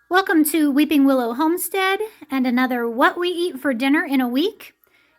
Welcome to Weeping Willow Homestead and another What We Eat for Dinner in a Week.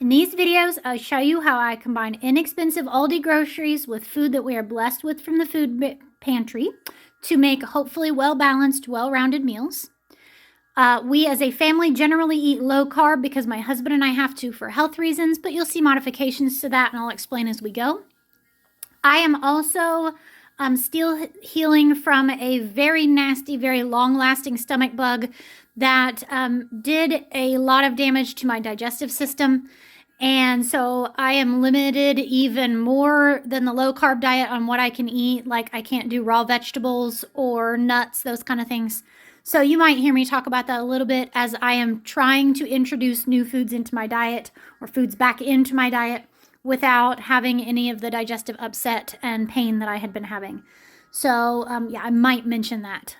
In these videos, I show you how I combine inexpensive Aldi groceries with food that we are blessed with from the food pantry to make hopefully well-balanced, well-rounded meals. We as a family generally eat low carb because my husband and I have to for health reasons, but you'll see modifications to that and I'll explain as we go. I am also still healing from a very nasty, very long-lasting stomach bug that did a lot of damage to my digestive system. And so I am limited even more than the low-carb diet on what I can eat. Like I can't do raw vegetables or nuts, those kind of things. So you might hear me talk about that a little bit as I am trying to introduce new foods into my diet or foods back into my diet without having any of the digestive upset and pain that I had been having. So, yeah, I might mention that.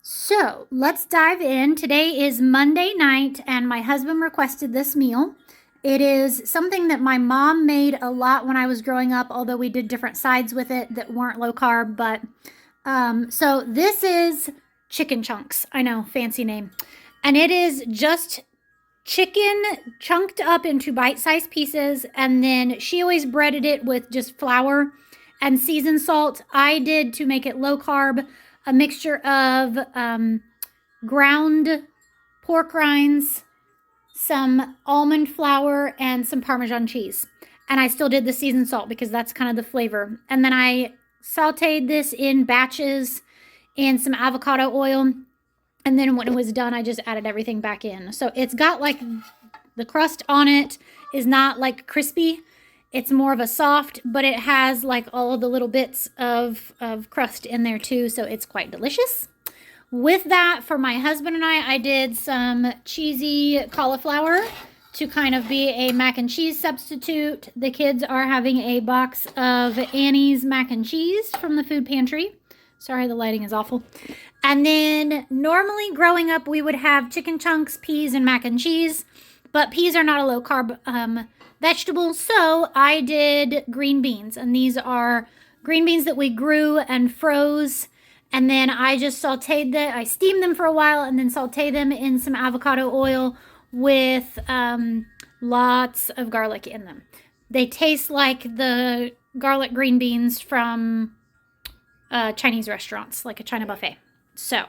So let's dive in. Today is Monday night, and my husband requested this meal. It is something that my mom made a lot when I was growing up, although we did different sides with it that weren't low carb. But so this is chicken chunks. I know, fancy name. And it is just chicken chunked up into bite-sized pieces, and then she always breaded it with just flour and seasoned salt. I did, to make it low carb, a mixture of ground pork rinds, some almond flour, and some Parmesan cheese. And I still did the seasoned salt because that's kind of the flavor. And then I sauteed this in batches in some avocado oil. And then when it was done, I just added everything back in. So it's got like the crust on it is not like crispy. It's more of a soft, but it has like all of the little bits of crust in there too. So it's quite delicious. With that, for my husband and I did some cheesy cauliflower to kind of be a mac and cheese substitute. The kids are having a box of Annie's mac and cheese from the food pantry. Sorry, the lighting is awful. And then normally growing up, we would have chicken chunks, peas, and mac and cheese. But peas are not a low-carb vegetable, so I did green beans. And these are green beans that we grew and froze. And then I just sauteed them. I steamed them for a while and then sauteed them in some avocado oil with lots of garlic in them. They taste like the garlic green beans from Chinese restaurants, like a China buffet. So,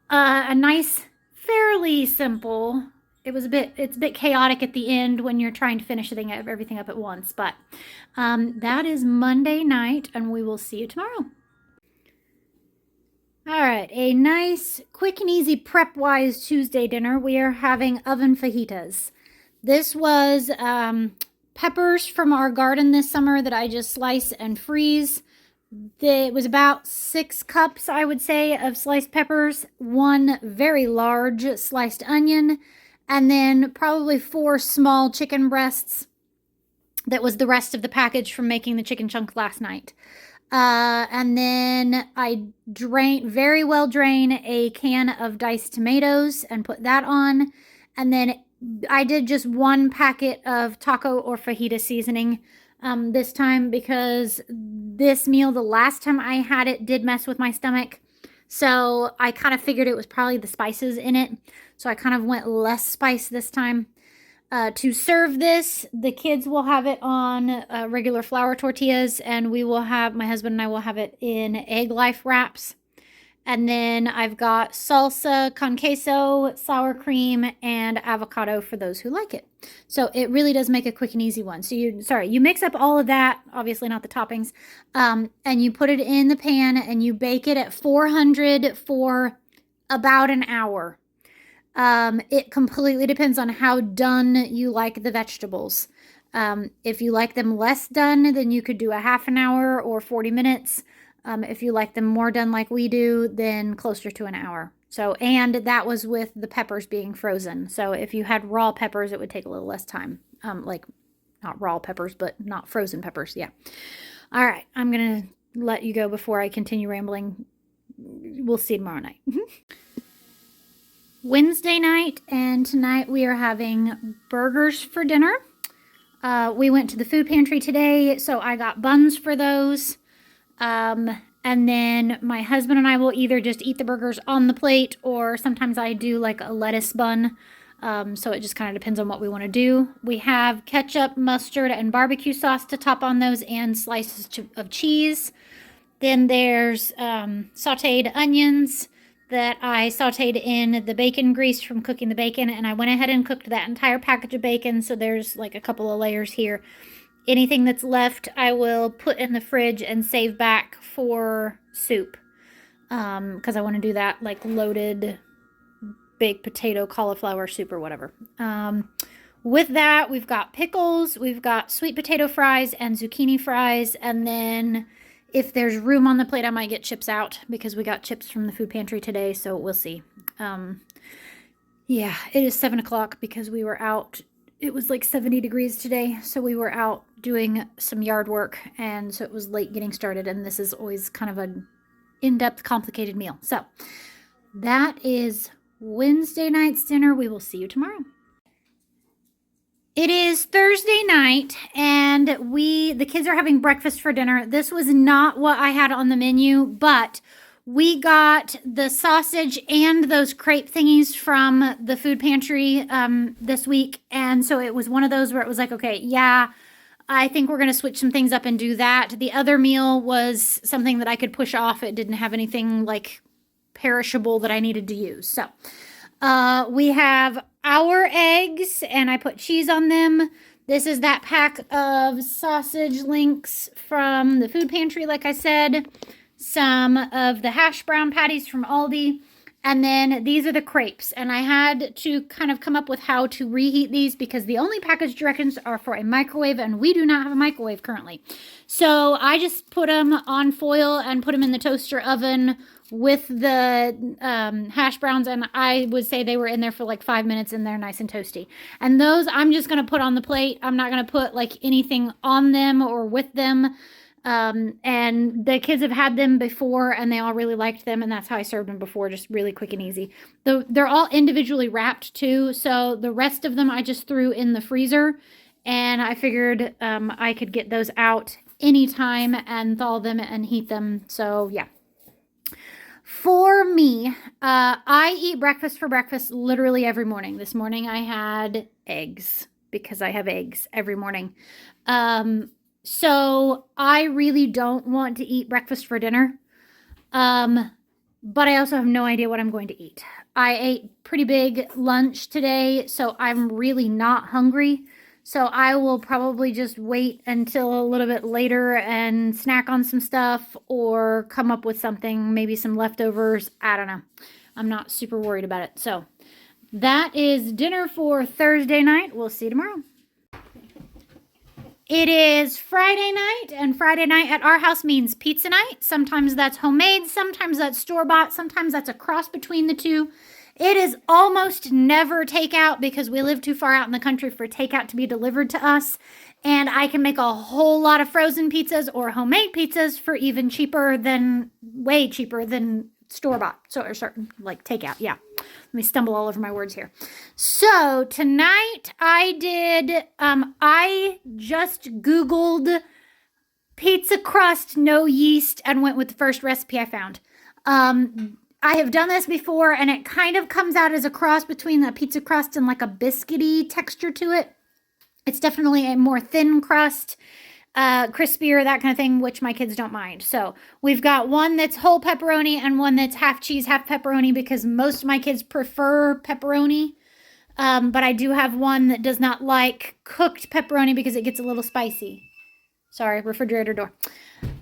a nice, fairly simple. It's a bit chaotic at the end when you're trying to finish everything up at once. But that is Monday night, and we will see you tomorrow. All right, a nice, quick and easy prep-wise Tuesday dinner. We are having oven fajitas. This was peppers from our garden this summer that I just slice and freeze. It was about 6 cups, I would say, of sliced peppers, 1 very large sliced onion, and then probably 4 small chicken breasts. That was the rest of the package from making the chicken chunk last night. And then I very well drain a can of diced tomatoes and put that on. And then I did just 1 packet of taco or fajita seasoning this time because this meal, the last time I had it, did mess with my stomach. So I kind of figured it was probably the spices in it. So I kind of went less spice this time. To serve this, the kids will have it on regular flour tortillas, and my husband and I will have it in egg life wraps. And then I've got salsa con queso, sour cream, and avocado for those who like it. So it really does make a quick and easy one. So you mix up all of that, obviously not the toppings, and you put it in the pan and you bake it at 400 for about an hour. It completely depends on how done you like the vegetables. If you like them less done, then you could do a half an hour or 40 minutes. If you like them more done like we do, then closer to an hour. So, and that was with the peppers being frozen. So if you had raw peppers, it would take a little less time. Like not raw peppers, but not frozen peppers. Yeah. All right. I'm going to let you go before I continue rambling. We'll see tomorrow night. Wednesday night, and tonight we are having burgers for dinner. We went to the food pantry today, so I got buns for those. And then my husband and I will either just eat the burgers on the plate, or sometimes I do like a lettuce bun. So it just kind of depends on what we want to do. We have ketchup, mustard, and barbecue sauce to top on those, and slices of cheese. Then there's sauteed onions that I sauteed in the bacon grease from cooking the bacon, and I went ahead and cooked that entire package of bacon, so there's like a couple of layers here. Anything that's left, I will put in the fridge and save back for soup, because I want to do that like loaded baked potato cauliflower soup or whatever. With that, we've got pickles, we've got sweet potato fries and zucchini fries, and then if there's room on the plate, I might get chips out because we got chips from the food pantry today, so we'll see. Yeah, it is 7 o'clock because we were out. It was like 70 degrees today, so we were out doing some yard work, and so it was late getting started, and this is always kind of an in-depth, complicated meal. So that is Wednesday night's dinner. We will see you tomorrow. It is Thursday night, and the kids are having breakfast for dinner. This was not what I had on the menu, but we got the sausage and those crepe thingies from the food pantry this week, and so it was one of those where it was like, okay, yeah, I think we're going to switch some things up and do that. The other meal was something that I could push off. It didn't have anything like perishable that I needed to use. So we have our eggs, and I put cheese on them. This is that pack of sausage links from the food pantry, like I said. Some of the hash brown patties from Aldi. And then these are the crepes. And I had to kind of come up with how to reheat these because the only package directions are for a microwave, and we do not have a microwave currently. So I just put them on foil and put them in the toaster oven with the hash browns, and I would say they were in there for like 5 minutes, and they're nice and toasty. And those I'm just going to put on the plate. I'm not going to put like anything on them or with them. And the kids have had them before, and they all really liked them, and that's how I served them before, just really quick and easy. They're all individually wrapped too, so the rest of them I just threw in the freezer, and I figured I could get those out anytime and thaw them and heat them. So yeah. For me, I eat breakfast for breakfast literally every morning. This morning I had eggs because I have eggs every morning. So I really don't want to eat breakfast for dinner. But I also have no idea what I'm going to eat. I ate pretty big lunch today, so I'm really not hungry. So I will probably just wait until a little bit later and snack on some stuff or come up with something, maybe some leftovers. I don't know. I'm not super worried about it. So that is dinner for Thursday night. We'll see you tomorrow. It is Friday night, and Friday night at our house means pizza night. Sometimes that's homemade, sometimes that's store-bought, sometimes that's a cross between the two. It is almost never takeout because we live too far out in the country for takeout to be delivered to us. And I can make a whole lot of frozen pizzas or homemade pizzas for even cheaper than, way cheaper than store-bought. So, or certain, like takeout, yeah. Let me stumble all over my words here. So tonight I just Googled pizza crust, no yeast, and went with the first recipe I found. I have done this before, and it kind of comes out as a cross between a pizza crust and like a biscuity texture to it. It's definitely a more thin crust, crispier, that kind of thing, which my kids don't mind. So we've got one that's whole pepperoni and one that's half cheese, half pepperoni, because most of my kids prefer pepperoni. But I do have one that does not like cooked pepperoni because it gets a little spicy. Sorry, refrigerator door.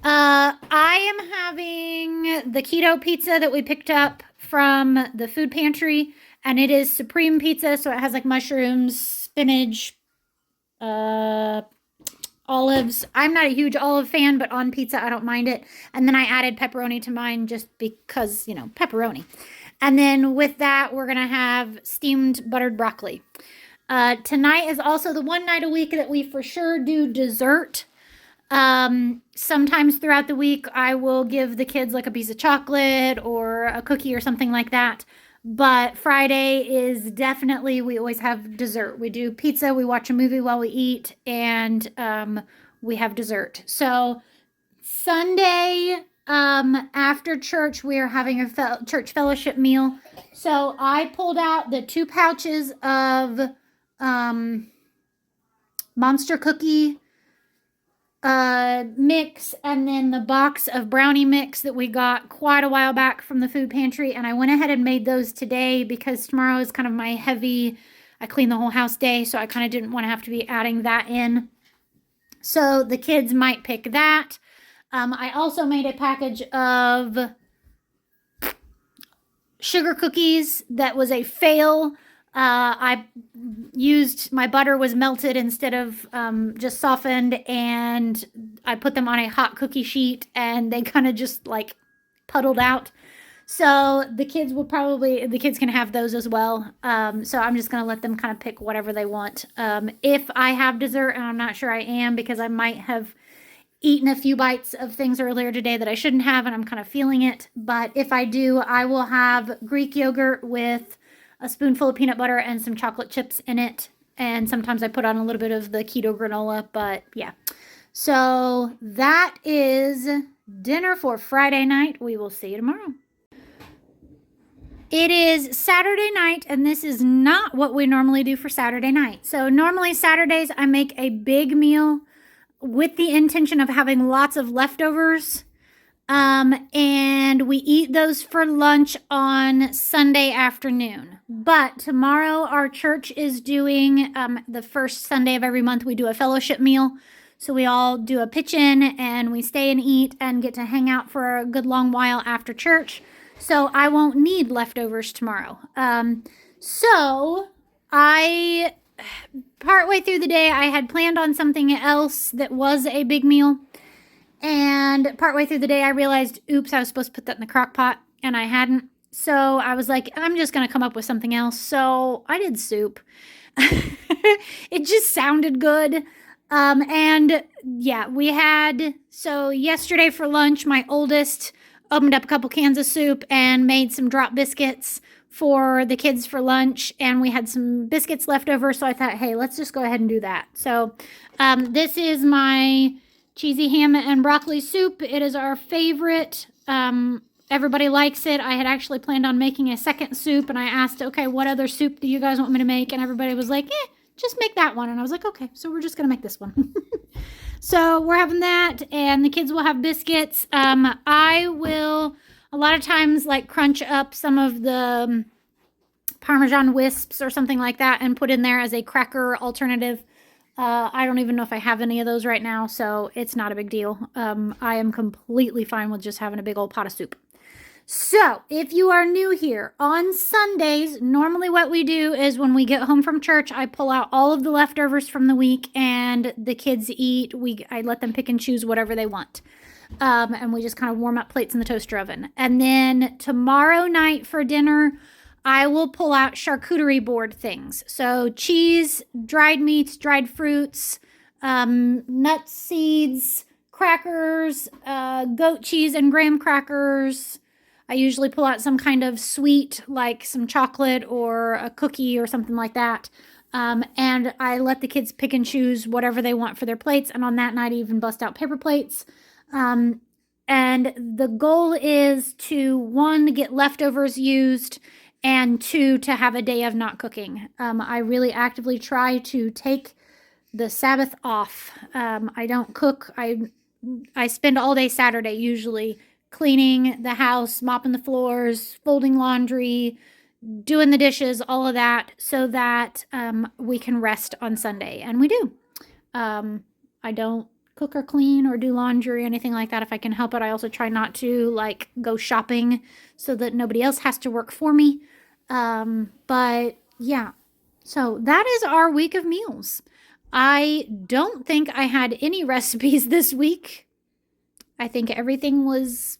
I am having the keto pizza that we picked up from the food pantry, and it is supreme pizza, so it has like mushrooms, spinach, olives. I'm not a huge olive fan, but on pizza I don't mind it. And then I added pepperoni to mine just because, you know, pepperoni. And then with that, we're going to have steamed buttered broccoli. Tonight is also the one night a week that we for sure do dessert. Sometimes throughout the week, I will give the kids like a piece of chocolate or a cookie or something like that. But Friday is definitely, we always have dessert. We do pizza, we watch a movie while we eat, and we have dessert. So Sunday, After church, we are having a church fellowship meal. So I pulled out the 2 pouches of Monster Cookie mix, and then the box of brownie mix that we got quite a while back from the food pantry. And I went ahead and made those today because tomorrow is kind of my heavy, I clean the whole house day. So I kind of didn't want to have to be adding that in. So the kids might pick that. I also made a package of sugar cookies that was a fail. I used, my butter was melted instead of just softened, and I put them on a hot cookie sheet, and they kind of just like puddled out. So the kids can have those as well. So I'm just going to let them kind of pick whatever they want. If I have dessert, and I'm not sure I am because I might have eaten a few bites of things earlier today that I shouldn't have, and I'm kind of feeling it. But if I do, I will have Greek yogurt with a spoonful of peanut butter and some chocolate chips in it. And sometimes I put on a little bit of the keto granola, but yeah. So that is dinner for Friday night. We will see you tomorrow. It is Saturday night, and this is not what we normally do for Saturday night. So normally Saturdays I make a big meal with the intention of having lots of leftovers. And we eat those for lunch on Sunday afternoon. But tomorrow our church is doing, the first Sunday of every month, we do a fellowship meal. So we all do a pitch in and we stay and eat and get to hang out for a good long while after church. So I won't need leftovers tomorrow. So partway through the day, I had planned on something else that was a big meal. And partway through the day, I realized, oops, I was supposed to put that in the crock pot, and I hadn't. So I was like, I'm just going to come up with something else. So I did soup. It just sounded good. And yeah, so yesterday for lunch, my oldest opened up a couple cans of soup and made some drop biscuits for the kids for lunch, and we had some biscuits left over, so I thought, hey, let's just go ahead and do that. So this is my cheesy ham and broccoli soup. It is our favorite. Everybody likes it. I had actually planned on making a second soup, and I asked, okay, what other soup do you guys want me to make? And everybody was like, just make that one. And I was like, okay, so we're just going to make this one. So we're having that, and the kids will have biscuits. I will a lot of times like crunch up some of the Parmesan wisps or something like that and put in there as a cracker alternative. I don't even know if I have any of those right now, so it's not a big deal. I am completely fine with just having a big old pot of soup. So, if you are new here, on Sundays, normally what we do is when we get home from church, I pull out all of the leftovers from the week and the kids eat. I let them pick and choose whatever they want. And we just kind of warm up plates in the toaster oven. And then tomorrow night for dinner, I will pull out charcuterie board things. So cheese, dried meats, dried fruits, nuts, seeds, crackers, goat cheese and graham crackers. I usually pull out some kind of sweet, like some chocolate or a cookie or something like that. And I let the kids pick and choose whatever they want for their plates. And on that night, I even bust out paper plates. And the goal is to, 1, get leftovers used, and 2, to have a day of not cooking. I really actively try to take the Sabbath off. I don't cook. I spend all day Saturday usually cleaning the house, mopping the floors, folding laundry, doing the dishes, all of that, so that we can rest on Sunday. And we do. I don't cook or clean or do laundry or anything like that if I can help it. I also try not to like go shopping so that nobody else has to work for me. But yeah, so that is our week of meals. I don't think I had any recipes this week. I think everything was,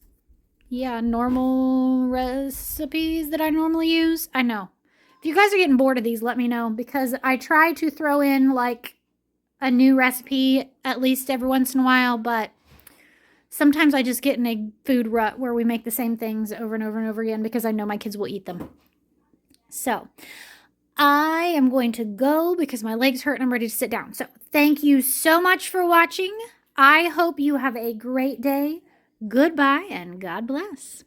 normal recipes that I normally use. I know. If you guys are getting bored of these, let me know, because I try to throw in like a new recipe at least every once in a while, but sometimes I just get in a food rut where we make the same things over and over and over again because I know my kids will eat them. So I am going to go because my legs hurt and I'm ready to sit down. So thank you so much for watching. I hope you have a great day. Goodbye and God bless.